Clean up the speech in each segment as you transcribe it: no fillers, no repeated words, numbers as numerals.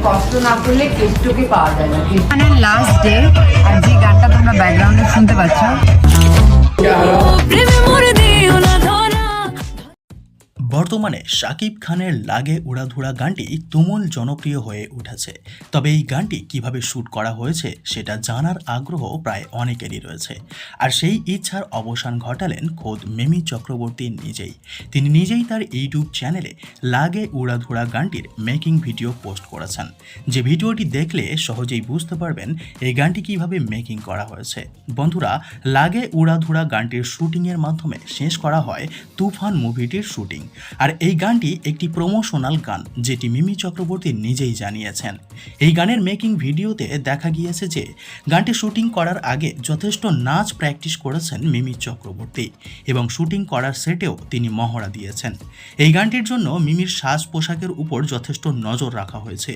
কষ্ট না করলে কেষ্টকে পাওয়া যায় না। মানে লাস্ট ডে আর যে গানটা তোমরা ব্যাকগ্রাউন্ডে শুনতে পাচ্ছ, বর্তমানে শাকিব খানের লাগে উড়াধুরা গানটি তুমুল জনপ্রিয় হয়ে উঠেছে। তবে এই গানটি কিভাবে শ্যুট করা হয়েছে সেটা জানার আগ্রহ প্রায় অনেকেরই রয়েছে। আর সেই ইচ্ছার অবসান ঘটালেন খোদ মিমি চক্রবর্তী নিজেই। তিনি নিজেই তার ইউটিউব চ্যানেলে লাগে উড়াধুরা গানটির মেকিং ভিডিও পোস্ট করেছেন। যে ভিডিওটি দেখলে সহজেই বুঝতে পারবেন এই গানটি কিভাবে মেকিং করা হয়েছে। বন্ধুরা, লাগে উড়াধুরা গানটির শুটিংয়ের মাধ্যমে শেষ করা হয় তুফান মুভিটির শুটিং। আর এই গানটি একটি প্রমোশনাল গান, যেটি মিমি চক্রবর্তী নিজেই জানিয়েছেন। এই গানের মেকিং ভিডিওতে দেখা গিয়েছে যে গানটি শুটিং করার আগে যথেষ্ট নাচ প্র্যাকটিস করেছেন মিমি চক্রবর্তী এবং শুটিং করার সেটেও তিনি মহড়া দিয়েছেন। এই গানটির জন্য মিমির সাজ পোশাকের উপর যথেষ্ট নজর রাখা হয়েছে।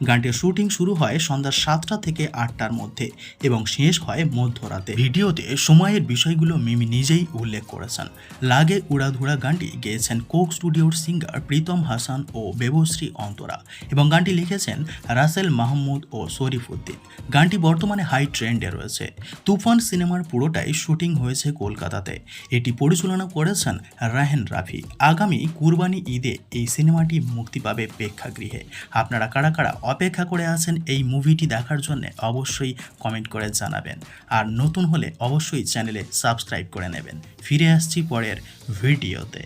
গানটির শুটিং শুরু হয় সন্ধ্যা 7টা থেকে 8টার মধ্যে এবং শেষ হয় মধ্যরাতে। ভিডিওতে সময়ের বিষয়গুলো মিমি নিজেই উল্লেখ করেছেন। লাগে উড়াধুরা গানটি গেয়েছেন কোক স্টুডিওর সিঙ্গার প্রীতম হাসান ও বেবশ্রী অন্তরা এবং গানটি লিখেছেন রাসেল মাহমুদ ও শরীফ উদ্দিন। গানটি বর্তমানে হাই ট্রেন্ডে রয়েছে। তুফান সিনেমার পুরোটাই শুটিং হয়েছে কলকাতাতে। এটি পরিচালনা করেছেন রাহেন রাফি। আগামী কুরবানি ঈদে এই সিনেমাটি মুক্তি পাবে প্রেক্ষাগৃহে। আপনারা কারা কারা অপেক্ষা করে আছেন এই মুভিটি দেখার জন্য অবশ্যই কমেন্ট করে জানাবেন। আর নতুন হলে অবশ্যই চ্যানেলে সাবস্ক্রাইব করে নেবেন। ফিরে আসছি পরের ভিডিওতে।